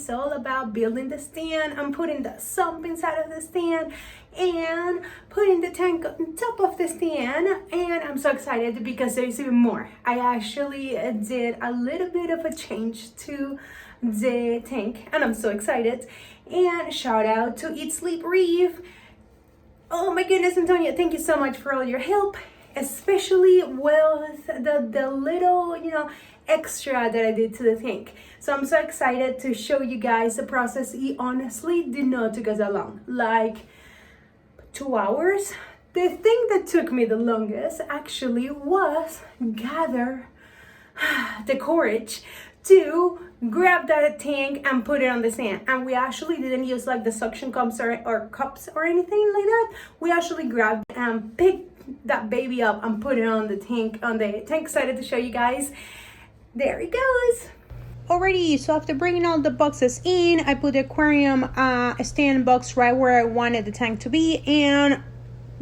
is all about building the stand and putting the sump inside of the stand and putting the tank on top of the stand. And I'm so excited because there's even more. I actually did a little bit of a change to the tank and I'm so excited. And shout out to Eat Sleep Reef. Oh my goodness, Antonia, thank you so much for all your help, especially with the little, extra that I did to the tank. So I'm so excited to show you guys the process. It honestly did not take us that long, like 2 hours. The thing that took me the longest actually was gather the courage to grab that tank and put it on the sand. And we actually didn't use like the suction cups or cups or anything like that. We actually grabbed and picked that baby up and put it on the tank. Excited to show you guys. There it goes. Alrighty, so after bringing all the boxes in, I put the aquarium stand box right where I wanted the tank to be and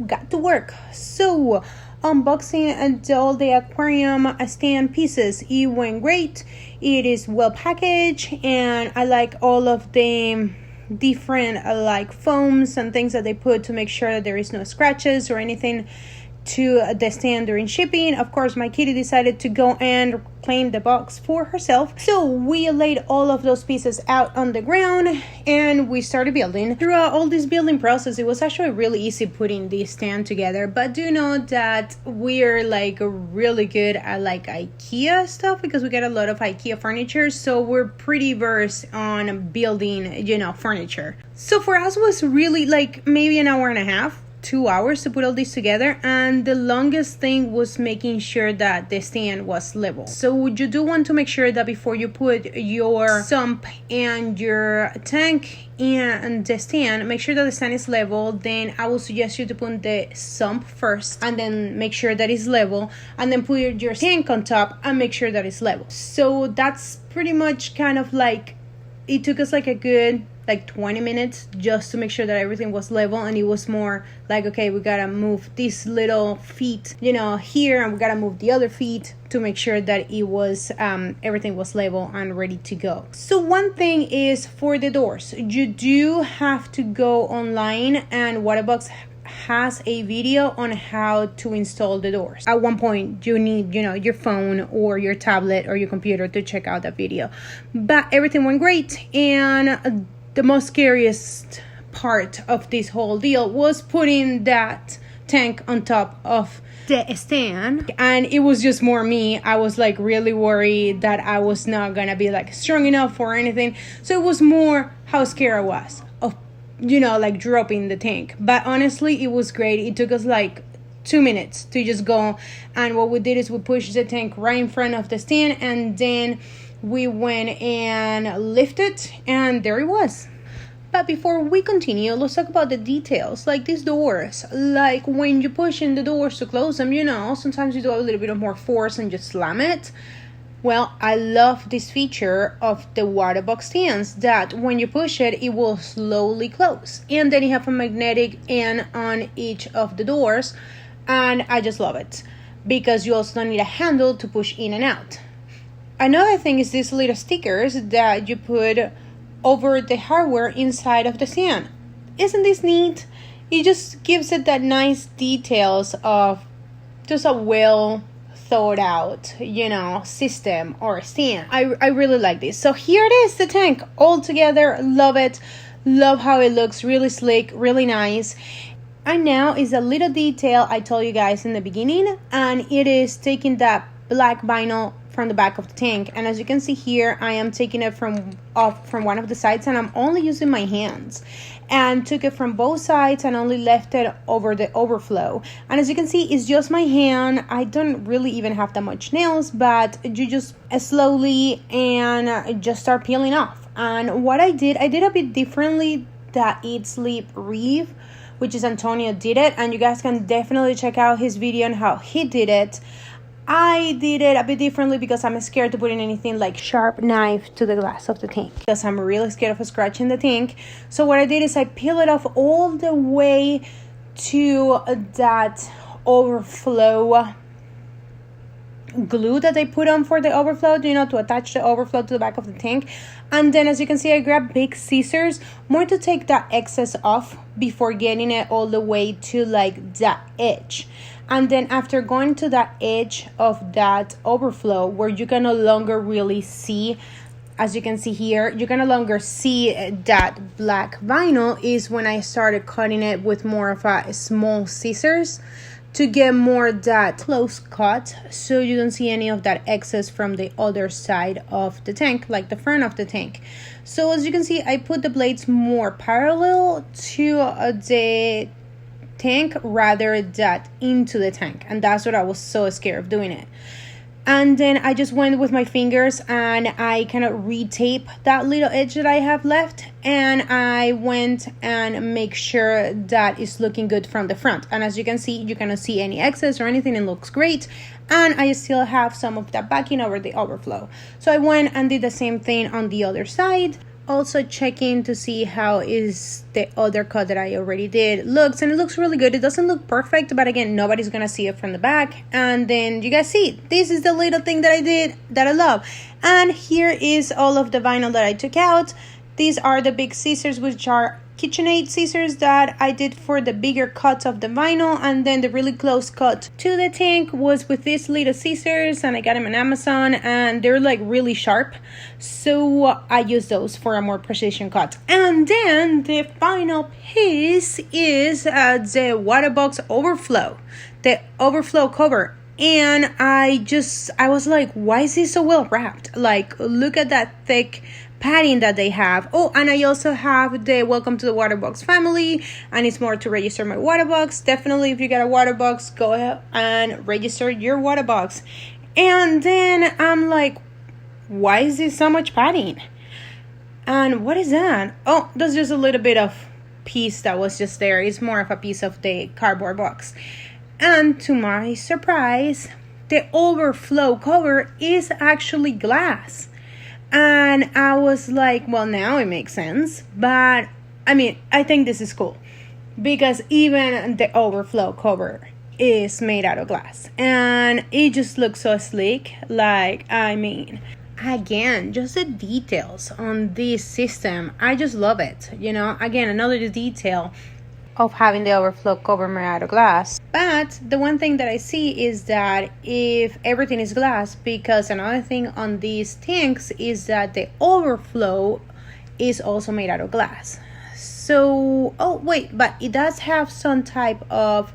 got to work. So unboxing all the aquarium stand pieces, it went great. It is well packaged and I like all of the different like foams and things that they put to make sure that there is no scratches or anything to the stand during shipping. Of course, my kitty decided to go and claim the box for herself. So we laid all of those pieces out on the ground and we started building. Throughout all this building process, it was actually really easy putting this stand together. But do know that we're like really good at like IKEA stuff because we get a lot of IKEA furniture. So we're pretty versed on building, furniture. So for us, it was really like maybe an hour and a half. 2 hours to put all this together, and the longest thing was making sure that the stand was level. So you do want to make sure that before you put your sump and your tank in the stand, make sure that the stand is level. Then I will suggest you to put the sump first and then make sure that it's level, and then put your tank on top and make sure that it's level. So that's pretty much kind of like, it took us like a good 20 minutes just to make sure that everything was level. And it was more like, okay, we gotta move these little feet here, and we gotta move the other feet to make sure that it was everything was level and ready to go. So one thing is for the doors, you do have to go online, and Waterbox has a video on how to install the doors. At one point you need your phone or your tablet or your computer to check out that video, but everything went great. And the most scariest part of this whole deal was putting that tank on top of the stand, and it was just more me. I was like really worried that I was not gonna be like strong enough or anything. So it was more how scared I was of like dropping the tank. But honestly, it was great. It took us like 2 minutes to just go, and what we did is we pushed the tank right in front of the stand, and then we went and lifted, and there it was. But before we continue, let's talk about the details, like these doors. Like when you push in the doors to close them, sometimes you do a little bit of more force and just slam it. Well, I love this feature of the Waterbox stands that when you push it, it will slowly close. And then you have a magnetic end on each of the doors, and I just love it because you also don't need a handle to push in and out. Another thing is these little stickers that you put over the hardware inside of the stand. Isn't this neat? It just gives it that nice details of just a well thought out, system or stand. I really like this. So here it is, the tank all together. Love it. Love how it looks. Really slick, really nice. And now is a little detail I told you guys in the beginning, and it is taking that black vinyl from the back of the tank. And as you can see here, I am taking it off from one of the sides, and I'm only using my hands, and took it from both sides and only left it over the overflow. And as you can see, it's just my hand. I don't really even have that much nails, but you just slowly and just start peeling off. And what I did a bit differently that Eat Sleep Reef, which is Antonio, did it, and you guys can definitely check out his video on how he did it. I did it a bit differently because I'm scared to put in anything like sharp knife to the glass of the tank, because I'm really scared of scratching the tank. So what I did is I peel it off all the way to that overflow glue that they put on for the overflow, you know, to attach the overflow to the back of the tank. And then as you can see, I grabbed big scissors, more to take that excess off before getting it all the way to like that edge. And then after going to that edge of that overflow where you can no longer really see, as you can see here, you can no longer see that black vinyl, is when I started cutting it with more of a small scissors to get more that close cut, so you don't see any of that excess from the other side of the tank, like the front of the tank. So as you can see, I put the blades more parallel to the tank rather than into the tank, and that's what I was so scared of doing it. And then I just went with my fingers and I kind of retape that little edge that I have left, and I went and make sure that it's looking good from the front. And as you can see, you cannot see any excess or anything. It looks great, and I still have some of that backing over the overflow. So I went and did the same thing on the other side, also checking to see how is the other cut that I already did looks, and it looks really good. It doesn't look perfect, but again, nobody's gonna see it from the back. And then you guys see, this is the little thing that I did that I love. And here is all of the vinyl that I took out. These are the big scissors, which are KitchenAid scissors that I did for the bigger cuts of the vinyl, and then the really close cut to the tank was with these little scissors, and I got them on Amazon, and they're like really sharp, so I use those for a more precision cut. And then the final piece is the Waterbox Overflow, the overflow cover. And I was like, why is this so well wrapped? Like, look at that thick padding that they have. Oh, and I also have the welcome to the Waterbox family, and it's more to register my Waterbox. Definitely, if you got a Waterbox, go ahead and register your Waterbox. And then I'm like, why is this so much padding? And what is that? Oh, that's just a little bit of piece that was just there. It's more of a piece of the cardboard box. And to my surprise, the overflow cover is actually glass. And I was like, well, now it makes sense. But I mean, I think this is cool because even the overflow cover is made out of glass, and it just looks so sleek. Like, I mean, again, just the details on this system, I just love it. You know, again, another detail of having the overflow cover made out of glass. But the one thing that I see is that if everything is glass, because another thing on these tanks is that the overflow is also made out of glass. So, oh wait, but it does have some type of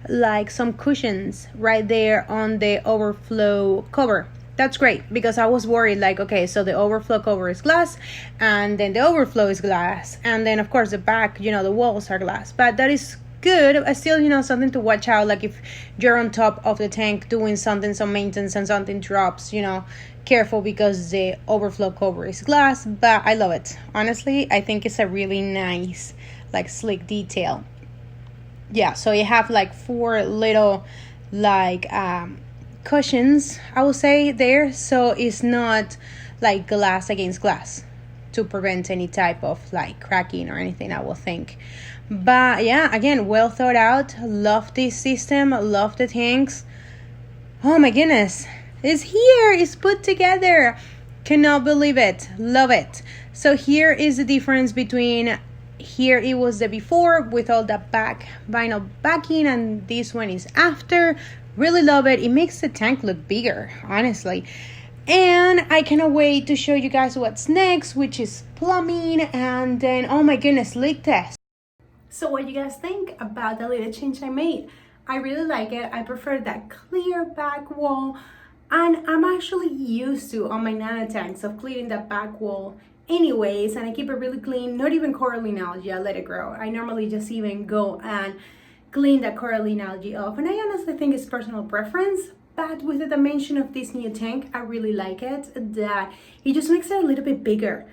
like some cushions right there on the overflow cover. That's great, because I was worried, like, okay, so the overflow cover is glass, and then the overflow is glass, and then of course the back, you know, the walls are glass. But that is good. I still, you know, something to watch out, like if you're on top of the tank doing something, some maintenance, and something drops, you know, careful, because the overflow cover is glass. But I love it. Honestly, I think it's a really nice, like, sleek detail. Yeah, so you have like 4 little, like, cushions, I will say, there, so it's not like glass against glass to prevent any type of like cracking or anything, I will think. But yeah, again, well thought out. Love this system, love the tanks. Oh my goodness, it's here, it's put together. Cannot believe it, love it. So here is the difference between, here it was the before with all the back vinyl backing, and this one is after. Really love it. It makes the tank look bigger, honestly. And I cannot wait to show you guys what's next, which is plumbing, and then, oh my goodness, leak test. So what do you guys think about the little change I made? I really like it. I prefer that clear back wall, and I'm actually used to, on my nano tanks, of cleaning that back wall anyways, and I keep it really clean. Not even coralline algae, I let it grow. I normally just even go and clean that coralline algae off, and I honestly think it's personal preference. But with the dimension of this new tank, I really like it, that it just makes it a little bit bigger.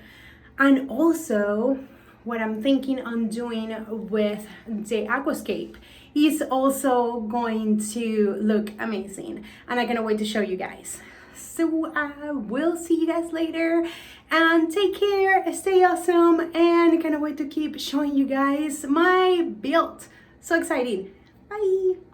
And also, what I'm thinking on doing with the aquascape is also going to look amazing, and I cannot wait to show you guys. So I will see you guys later, and take care, stay awesome, and I cannot wait to keep showing you guys my build. So excited. Bye.